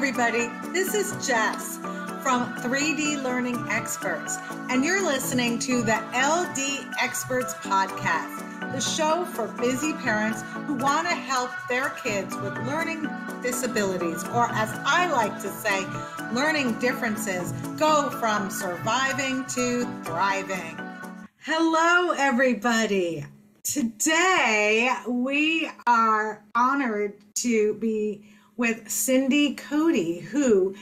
everybody. This is Jess from 3D Learning Experts, and you're listening to the LD Experts Podcast, the show for busy parents who want to help their kids with learning disabilities, or as I like to say, learning differences, go from surviving to thriving. Hello, everybody. Today, we are honored to be with Cindy Coady, who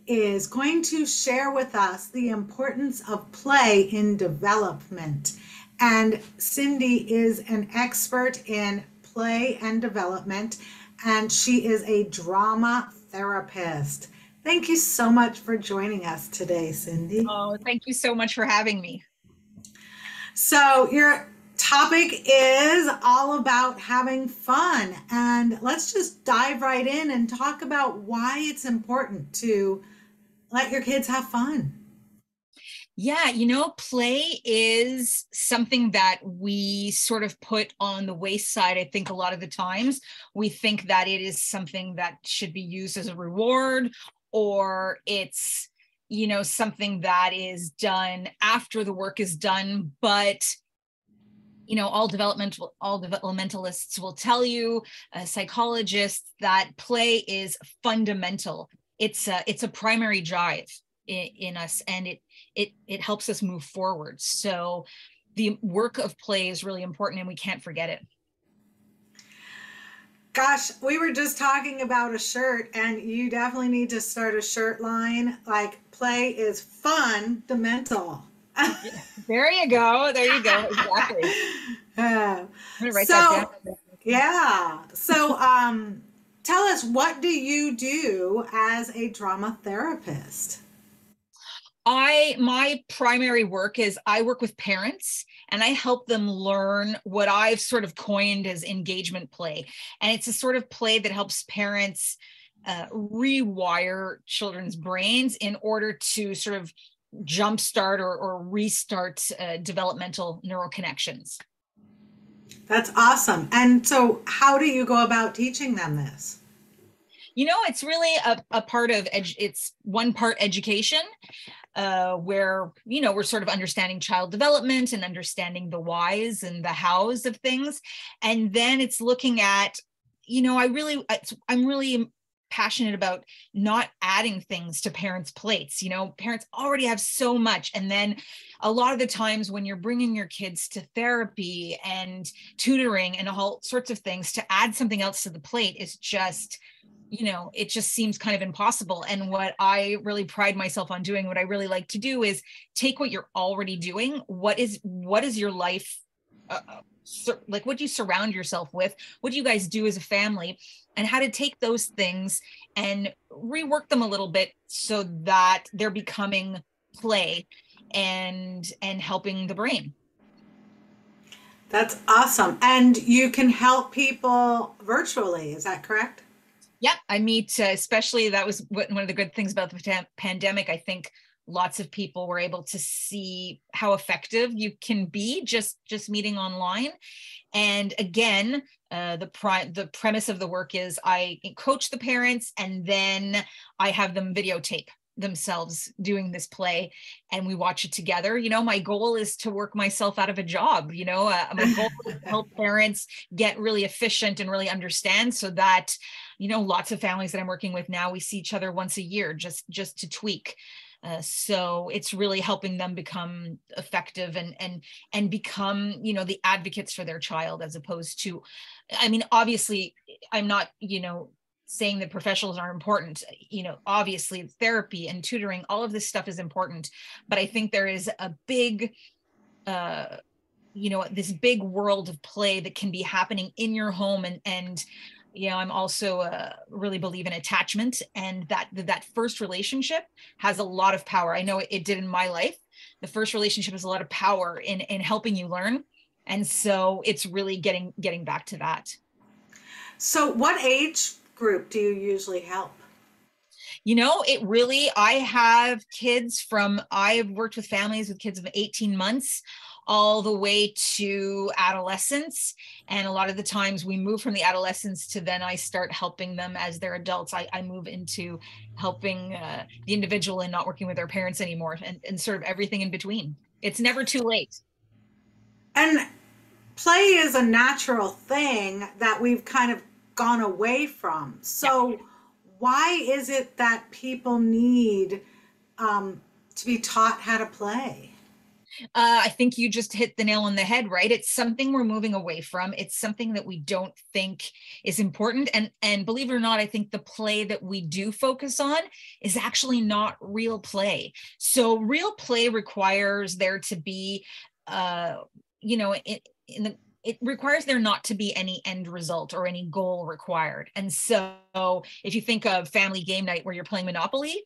is going to share with us the importance of play in development. And Cindy is an expert in play and development, and she is a drama therapist. Thank you so much for joining us today, Cindy. Oh, thank you so much for having me. So your topic is all about having fun, and let's just dive right in and talk about why it's important to let your kids have fun. Yeah, play is something that we sort of put on the wayside. I think a lot of the times we think that it is something that should be used as a reward, or it's, something that is done after the work is done. But all developmentalists will tell you, psychologists, that play is fundamental. It's a primary drive in us, and it helps us move forward. So the work of play is really important, and we can't forget it. Gosh, we were just talking about a shirt, and you definitely need to start a shirt line like play is fundamental. There you go. Exactly. I'm gonna write that down. Yeah. So tell us, what do you do as a drama therapist? My primary work is I work with parents, and I help them learn what I've sort of coined as engagement play. And it's a sort of play that helps parents rewire children's brains in order to sort of jumpstart or restart developmental neural connections. That's awesome. And so how do you go about teaching them this? It's really a part of it's one part education, where, we're sort of understanding child development and understanding the whys and the hows of things. And then it's looking at, I'm really passionate about not adding things to parents' plates. Parents already have so much. And then a lot of the times when you're bringing your kids to therapy and tutoring and all sorts of things, to add something else to the plate is just, it just seems kind of impossible. And what I really pride myself on doing, what I really like to do, is take what you're already doing. What is your life like? What do you surround yourself with? What do you guys do as a family? And how to take those things and rework them a little bit so that they're becoming play and helping the brain. That's awesome. And you can help people virtually, is that correct? Yep. I meet, especially that was one of the good things about the pandemic. I think lots of people were able to see how effective you can be just meeting online. And again, the premise of the work is I coach the parents, and then I have them videotape themselves doing this play, and we watch it together. My goal is to work myself out of a job. My goal is to help parents get really efficient and really understand, so that, lots of families that I'm working with now, we see each other once a year just to tweak. So it's really helping them become effective and become, the advocates for their child, as opposed to, obviously I'm not, saying that professionals are important. Obviously therapy and tutoring, all of this stuff is important, but I think there is a big, this big world of play that can be happening in your home. And I'm also really believe in attachment, and that first relationship has a lot of power. I know it did in my life. The first relationship has a lot of power in helping you learn. And so it's really getting back to that. So what age group do you usually help? I have kids I've worked with families with kids of 18 months all the way to adolescence. And a lot of the times we move from the adolescence to then I start helping them as they're adults. I move into helping the individual and not working with their parents anymore, and sort of everything in between. It's never too late. And play is a natural thing that we've kind of gone away from. So yeah. Why is it that people need to be taught how to play? I think you just hit the nail on the head, right? It's something we're moving away from. It's something that we don't think is important. And believe it or not, I think the play that we do focus on is actually not real play. So real play requires there to be, it requires there not to be any end result or any goal required. And so if you think of family game night where you're playing Monopoly,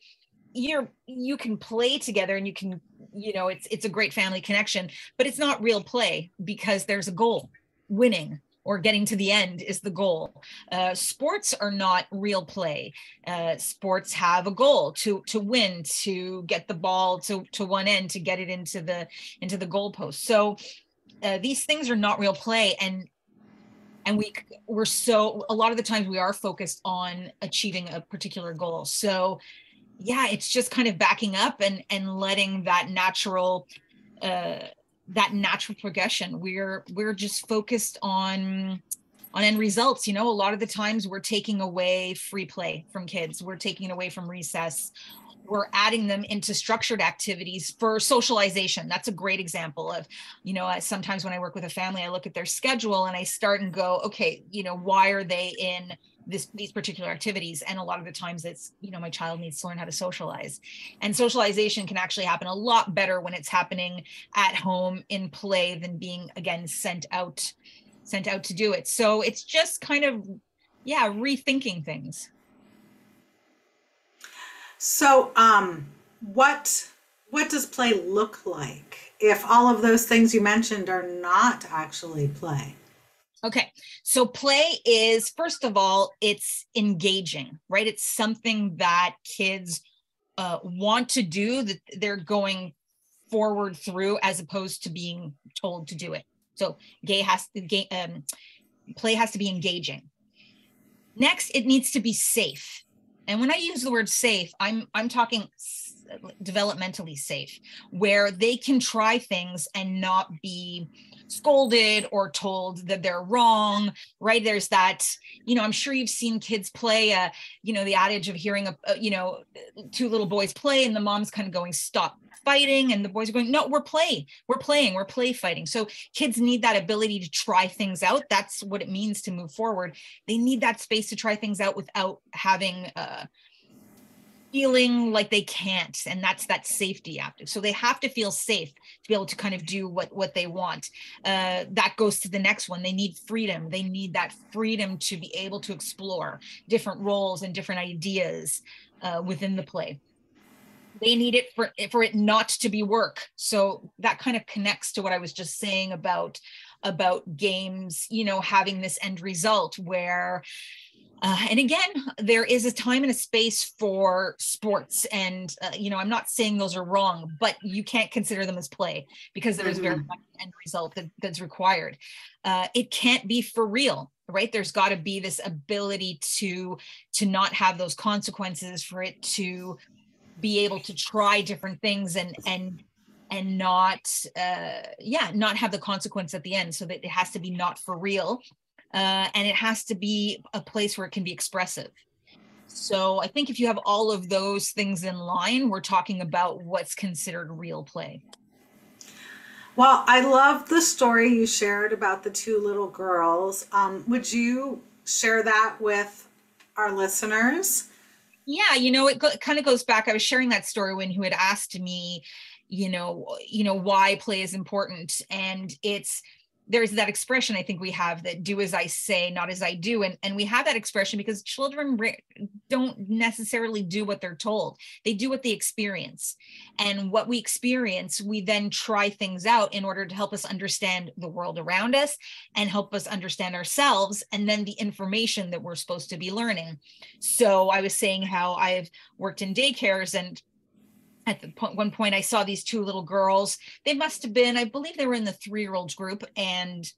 you can play together and you can, it's a great family connection, but it's not real play because there's a goal. Winning or getting to the end is the goal. Sports are not real play. Sports have a goal to win, to get the ball to one end, to get it into the goalpost. So these things are not real play, and we're so, a lot of the times we are focused on achieving a particular goal. So yeah, it's just kind of backing up and letting that natural progression. We're just focused on end results. A lot of the times we're taking away free play from kids. We're taking away from recess. We're adding them into structured activities for socialization. That's a great example of, sometimes when I work with a family, I look at their schedule and I start and go, okay, why are they in these particular activities? And a lot of the times it's, my child needs to learn how to socialize. And socialization can actually happen a lot better when it's happening at home in play than being, again, sent out to do it. So it's just kind of, rethinking things. So what does play look like if all of those things you mentioned are not actually play? Okay, so play is, first of all, it's engaging, right? It's something that kids want to do, that they're going forward through, as opposed to being told to do it. So play has to be engaging. Next, it needs to be safe. And when I use the word safe, I'm talking developmentally safe, where they can try things and not be scolded or told that they're wrong, right? There's that, I'm sure you've seen kids play, the adage of hearing, two little boys play and the mom's kind of going, stop fighting. And the boys are going, no, we're play fighting. So kids need that ability to try things out. That's what it means to move forward. They need that space to try things out without having feeling like they can't. And that's that safety aspect. So they have to feel safe to be able to kind of do what they want. That goes to the next one. They need freedom. They need that freedom to be able to explore different roles and different ideas within the play. They need it for it not to be work. So that kind of connects to what I was just saying about games, having this end result where, and again, there is a time and a space for sports, and I'm not saying those are wrong, but you can't consider them as play because there is very much an end result that's required. It can't be for real, right? There's got to be this ability to not have those consequences, for it to be able to try different things and not have the consequence at the end, so that it has to be not for real. And it has to be a place where it can be expressive. So I think if you have all of those things in line, we're talking about what's considered real play. Well, I love the story you shared about the two little girls. Would you share that with our listeners? Yeah, it kind of goes back. I was sharing that story when you had asked me, why play is important. And there's that expression I think we have, that do as I say, not as I do. And we have that expression because children don't necessarily do what they're told. They do what they experience. And what we experience, we then try things out in order to help us understand the world around us and help us understand ourselves, and then the information that we're supposed to be learning. So I was saying how I've worked in daycares, and at one point I saw these two little girls. They must have been, I believe they were in the 3-year-old group, and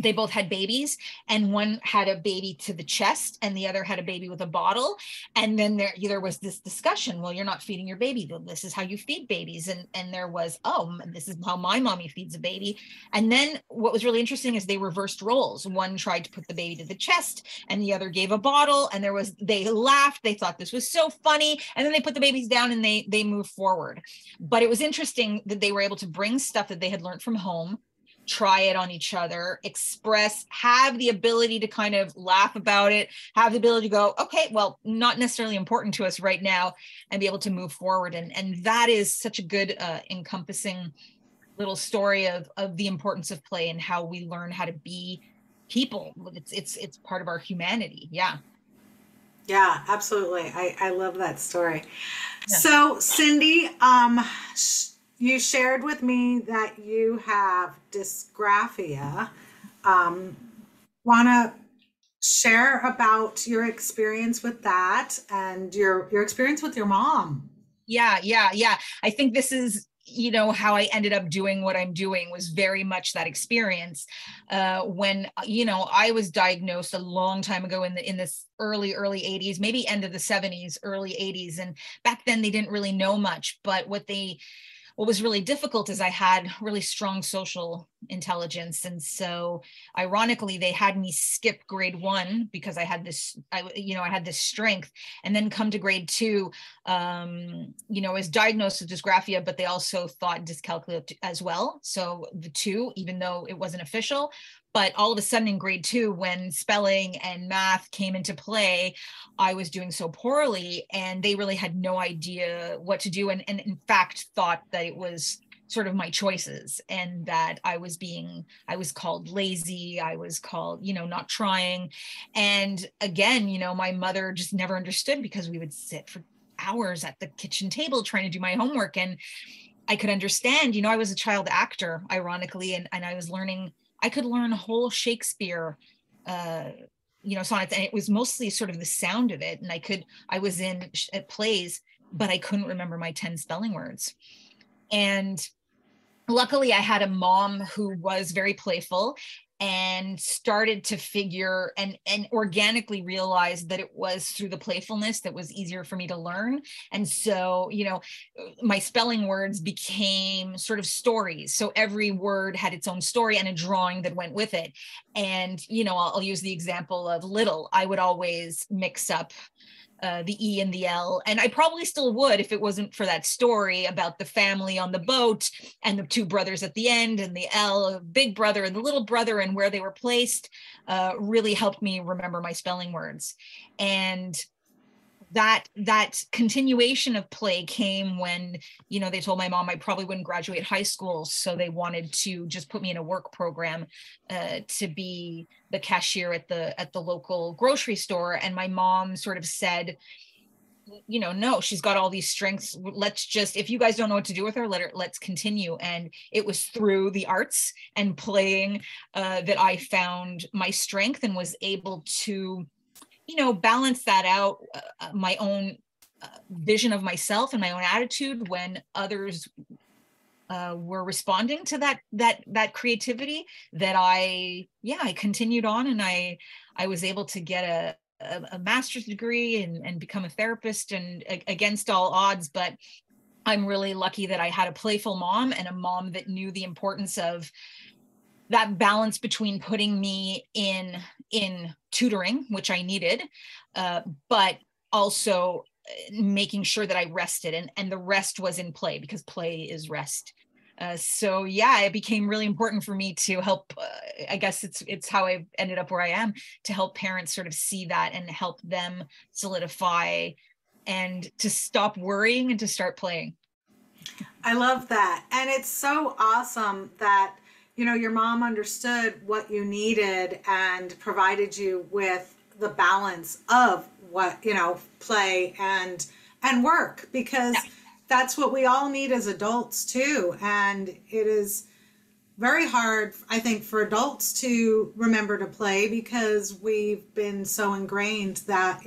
they both had babies, and one had a baby to the chest and the other had a baby with a bottle. And then there was this discussion, well, you're not feeding your baby. This is how you feed babies. And there was, oh, this is how my mommy feeds a baby. And then what was really interesting is they reversed roles. One tried to put the baby to the chest and the other gave a bottle. And they laughed. They thought this was so funny. And then they put the babies down and they moved forward. But it was interesting that they were able to bring stuff that they had learned from home, try it on each other, express, have the ability to kind of laugh about it, have the ability to go, okay, well, not necessarily important to us right now, and be able to move forward. And that is such a good encompassing little story of the importance of play and how we learn how to be people. It's part of our humanity. Yeah. Yeah, absolutely. I love that story. Yeah. So Cindy, you shared with me that you have dysgraphia. Want to share about your experience with that and your experience with your mom? Yeah. I think this is, how I ended up doing what I'm doing was very much that experience. When, I was diagnosed a long time ago in this early 80s, maybe end of the 70s, early 80s. And back then they didn't really know much, but what was really difficult is I had really strong social intelligence. And so ironically, they had me skip grade 1 because I had this strength, and then come to grade 2, I was diagnosed with dysgraphia, but they also thought dyscalculia as well. So the two, even though it wasn't official. But all of a sudden in grade 2, when spelling and math came into play, I was doing so poorly, and they really had no idea what to do. And in fact, thought that it was sort of my choices, and that I was called lazy. I was called, not trying. And again, my mother just never understood, because we would sit for hours at the kitchen table trying to do my homework. And I could understand, I was a child actor, ironically, and I was learning. I could learn whole Shakespeare, sonnets, and it was mostly sort of the sound of it. And I was in plays, but I couldn't remember my 10 spelling words. And luckily I had a mom who was very playful and started to figure and organically realized that it was through the playfulness that was easier for me to learn. And so, my spelling words became sort of stories. So every word had its own story and a drawing that went with it. And, I'll use the example of little. I would always mix up the E and the L. And I probably still would if it wasn't for that story about the family on the boat and the 2 brothers at the end, and the L, big brother and the little brother, and where they were placed, really helped me remember my spelling words. And that continuation of play came when, they told my mom I probably wouldn't graduate high school. So they wanted to just put me in a work program to be the cashier at the local grocery store. And my mom sort of said, no, she's got all these strengths. Let's just, if you guys don't know what to do with her, let's continue. And it was through the arts and playing that I found my strength and was able to balance that out, my own vision of myself and my own attitude when others were responding to that creativity, that I continued on, and I was able to get a master's degree and become a therapist, and against all odds. But I'm really lucky that I had a playful mom, and a mom that knew the importance of that balance between putting me in tutoring, which I needed, but also making sure that I rested, and the rest was in play, because play is rest. So yeah, it became really important for me to help. I guess it's how I ended up where I am, to help parents sort of see that and help them solidify and to stop worrying and to start playing. I love that. And it's so awesome that your mom understood what you needed and provided you with the balance of what, play and work, because that's what we all need as adults too. And it is very hard, I think, for adults to remember to play, because we've been so ingrained that,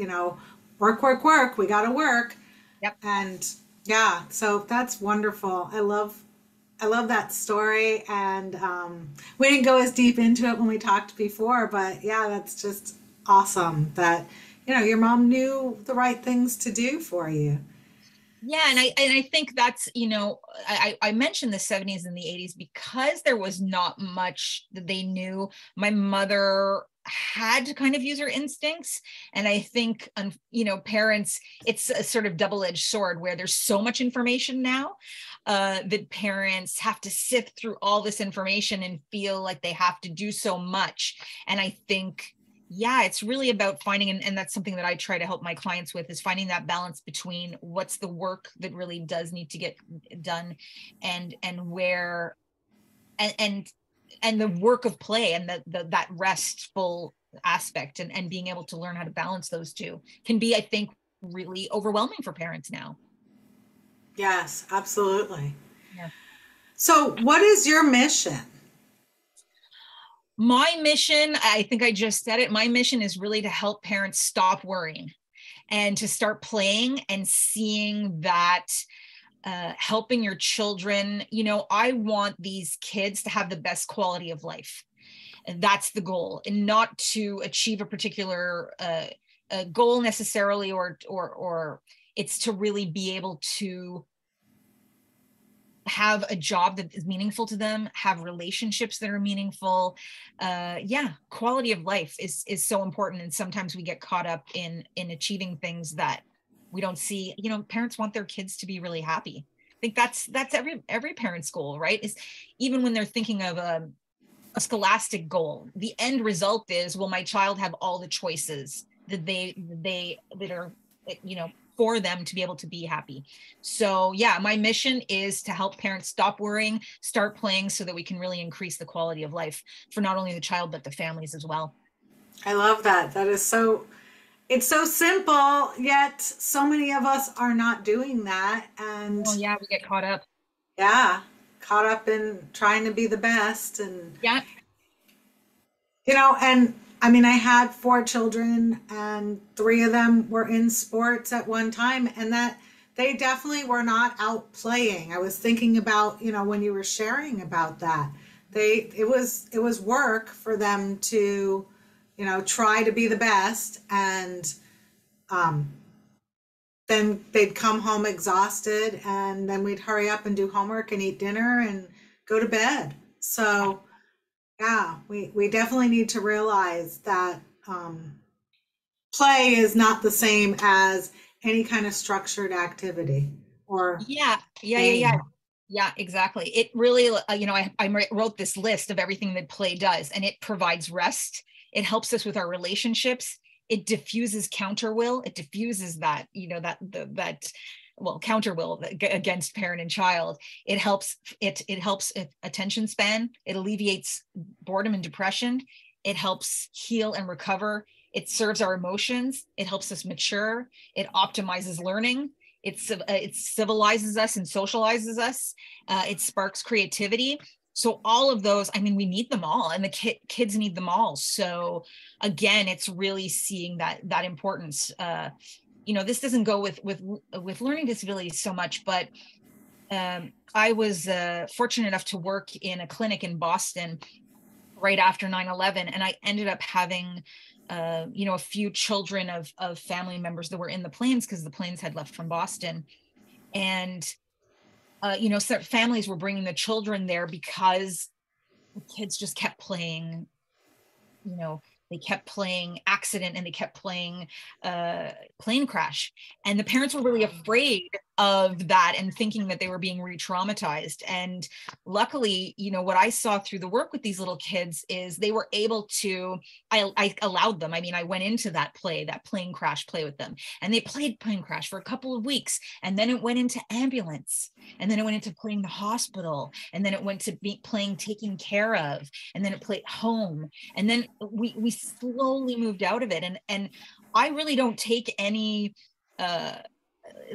work, we got to work. Yep. And Yeah, so that's wonderful. I love that story, and we didn't go as deep into it when we talked before, but yeah, that's just awesome that your mom knew the right things to do for you. Yeah, and I think that's, I mentioned the 70s and the 80s because there was not much that they knew. My mother had to kind of use her instincts. And I think, parents, it's a sort of double-edged sword where there's so much information now that parents have to sift through all this information and feel like they have to do so much. And I think, yeah, it's really about finding, and that's something that I try to help my clients with, is finding that balance between what's the work that really does need to get done, and where, and and the work of play, and that restful aspect, and being able to learn how to balance those two can be, I think, really overwhelming for parents now. Yes, absolutely. Yeah. So, what is your mission? My mission, I think I just said it, my mission is really to help parents stop worrying and to start playing and seeing that helping your children, I want these kids to have the best quality of life. And that's the goal, and not to achieve a particular goal necessarily, or it's to really be able to have a job that is meaningful to them, have relationships that are meaningful. Yeah, quality of life is so important, and sometimes we get caught up in achieving things that we don't see. Parents want their kids to be really happy. I think that's every parent's goal, right? Is even when they're thinking of a scholastic goal, the end result is, will my child have all the choices that are, for them to be able to be happy. So yeah, my mission is to help parents stop worrying, start playing, so that we can really increase the quality of life for not only the child but the families as well. I love that. That is so, it's so simple, yet so many of us are not doing that. And Oh yeah, we get caught up. yeah, caught up in trying to be the best. And, Yeah. and I mean, I had four children, and three of them were in sports at one time, and that they definitely were not out playing. I was thinking about, when you were sharing about that, it was work for them to, try to be the best, and um, then they'd come home exhausted, and then we'd hurry up and do homework and eat dinner and go to bed. So yeah, we definitely need to realize that play is not the same as any kind of structured activity or Yeah, yeah, yeah, yeah. game. Yeah, exactly. It really, I wrote this list of everything that play does, and it provides rest. It helps us with our relationships. It diffuses counter will. It diffuses that, well, counter will against parent and child. It helps attention span. It alleviates boredom and depression. It helps heal and recover. It serves our emotions. It helps us mature. It optimizes learning. It civilizes us and socializes us. It sparks creativity. So all of those, I mean, we need them all, and the kids need them all. So again, it's really seeing that importance. This doesn't go with learning disabilities so much, but I was fortunate enough to work in a clinic in Boston right after 9/11, and I ended up having a few children of family members that were in the planes, because the planes had left from Boston. And so families were bringing the children there because the kids just kept playing, you know they kept playing accident, and they kept playing plane crash, and the parents were really afraid of that and thinking that they were being re-traumatized. And luckily, what I saw through the work with these little kids is they were able to, I allowed them, I mean, I went into that plane crash play with them, and they played plane crash for a couple of weeks, and then it went into ambulance, and then it went into playing the hospital, and then it went to playing taking care of, and then it played home, and then we slowly moved out of it. And I really don't take any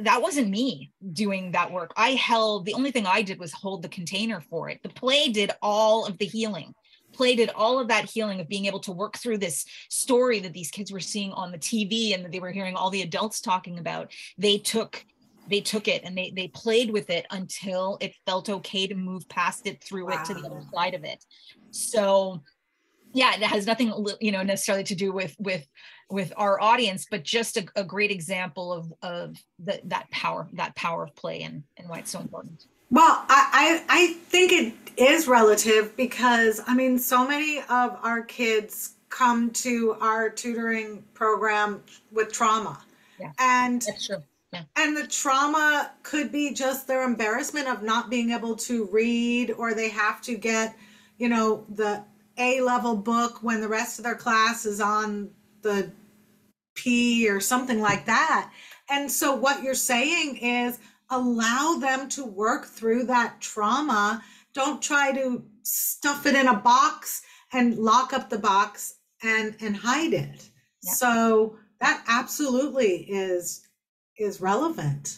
that wasn't me doing that work. The only thing I did was hold the container for it. The play did all of the healing. Play did all of that healing of being able to work through this story that these kids were seeing on the TV and that they were hearing all the adults talking about. They took they took it and they played with it until it felt okay to move past it, through it to the other side of it. So yeah, it has nothing, necessarily to do with our audience, but just a great example of that power of play, and why it's so important. Well, I think it is relative because, I mean, so many of our kids come to our tutoring program with trauma. Yeah, And that's true. Yeah. And the trauma could be just their embarrassment of not being able to read, or they have to get, the A-level book when the rest of their class is on the P or something like that. And so what you're saying is allow them to work through that trauma. Don't try to stuff it in a box and lock up the box and hide it. Yeah. So that absolutely is relevant.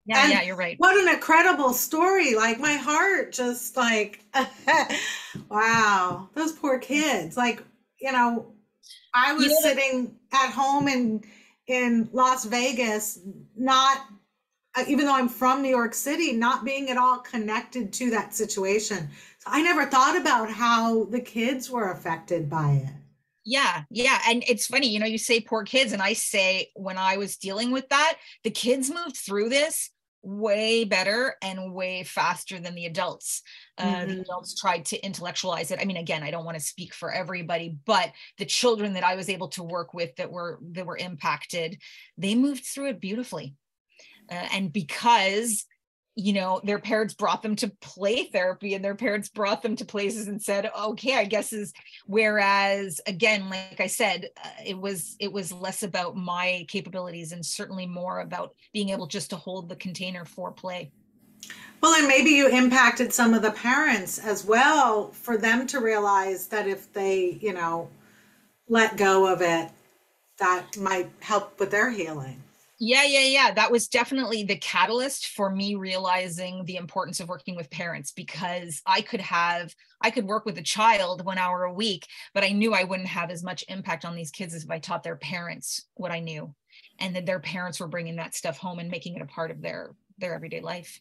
Yeah, you're right. What an incredible story. Like, my heart just like, wow, those poor kids. Like, I was sitting at home in Las Vegas, not, even though I'm from New York City, not being at all connected to that situation. So I never thought about how the kids were affected by it. Yeah. And it's funny, you say poor kids, and I say, when I was dealing with that, the kids moved through this way better and way faster than the adults. The adults tried to intellectualize it. I mean, again, I don't want to speak for everybody, but the children that I was able to work with that were impacted, they moved through it beautifully. And because their parents brought them to play therapy, and their parents brought them to places and said, okay, I guess whereas again, like I said, it was less about my capabilities and certainly more about being able just to hold the container for play. Well, and maybe you impacted some of the parents as well, for them to realize that if they, let go of it, that might help with their healing. Yeah. That was definitely the catalyst for me realizing the importance of working with parents, because I could work with a child 1 hour a week, but I knew I wouldn't have as much impact on these kids as if I taught their parents what I knew, and that their parents were bringing that stuff home and making it a part of their everyday life.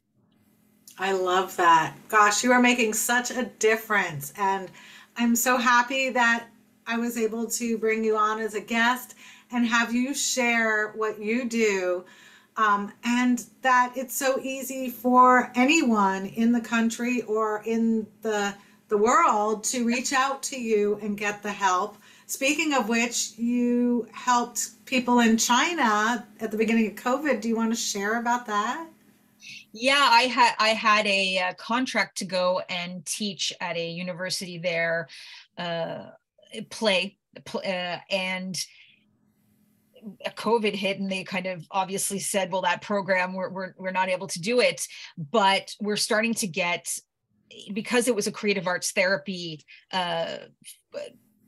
I love that. Gosh, you are making such a difference. And I'm so happy that I was able to bring you on as a guest and have you share what you do, and that it's so easy for anyone in the country or in the world to reach out to you and get the help. Speaking of which, you helped people in China at the beginning of COVID. Do you want to share about that? Yeah, I had a contract to go and teach at a university there, play, and COVID hit, and they kind of obviously said, well, that program, we're not able to do it, but we're starting to get, because it was a creative arts therapy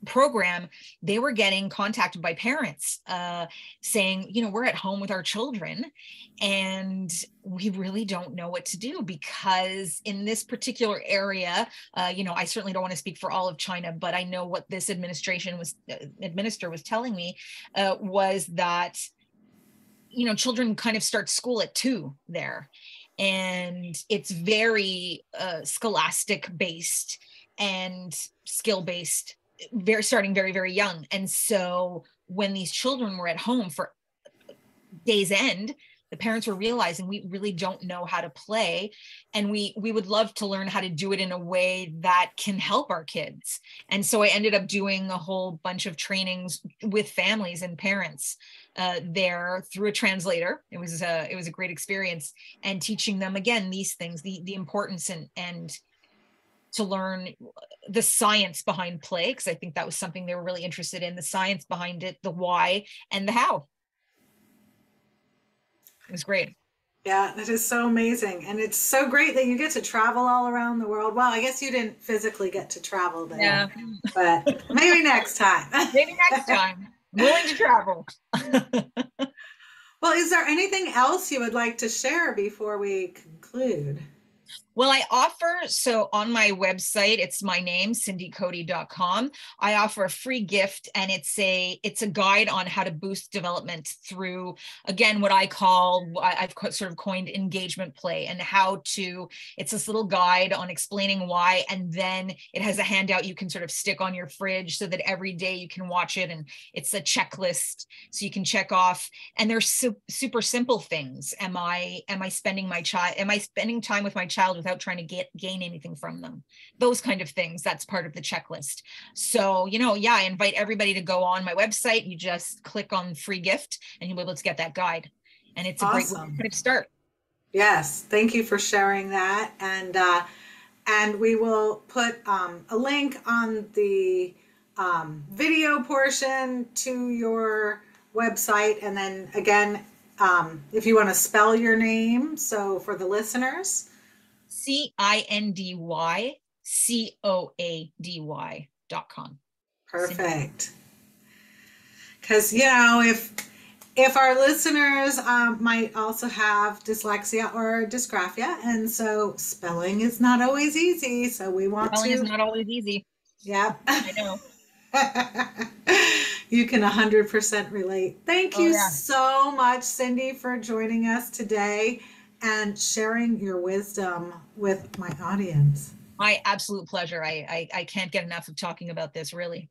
program, they were getting contacted by parents saying, we're at home with our children and we really don't know what to do, because in this particular area, I certainly don't want to speak for all of China, but I know what this administrator was telling me was that, children kind of start school at 2 there, and it's very scholastic based and skill based, starting very, very young. And so when these children were at home for day's end, the parents were realizing we really don't know how to play, and we would love to learn how to do it in a way that can help our kids. And so I ended up doing a whole bunch of trainings with families and parents there through a translator. It was a great experience, and teaching them again these things, the importance and to learn the science behind play, because I think that was something they were really interested in, the science behind it, the why and the how. It was great. Yeah, that is so amazing. And it's so great that you get to travel all around the world. Well, I guess you didn't physically get to travel there, yeah, but maybe next time. Maybe next time. I'm willing to travel. Well, is there anything else you would like to share before we conclude? Well, I offer, so on my website, it's my name, cindycoady.com. I offer a free gift, and it's a guide on how to boost development through, again, what I've sort of coined engagement play, and how to, it's this little guide on explaining why, and then it has a handout you can sort of stick on your fridge so that every day you can watch it, and it's a checklist so you can check off. And they're super simple things. Am I spending time with my child without trying to gain anything from them? Those kind of things. That's part of the checklist. So, yeah, I invite everybody to go on my website. You just click on free gift and you'll be able to get that guide. And it's a great way to start. Yes. Thank you for sharing that. And we will put a link on the video portion to your website. And then again, if you want to spell your name, so for the listeners. CindyCoady.com. Perfect. Because, if our listeners might also have dyslexia or dysgraphia, and so spelling is not always easy. So we want spelling is not always easy. Yep. I know. You can 100% relate. Thank you so much, Cindy, for joining us today and sharing your wisdom with my audience. My absolute pleasure. I can't get enough of talking about this, really.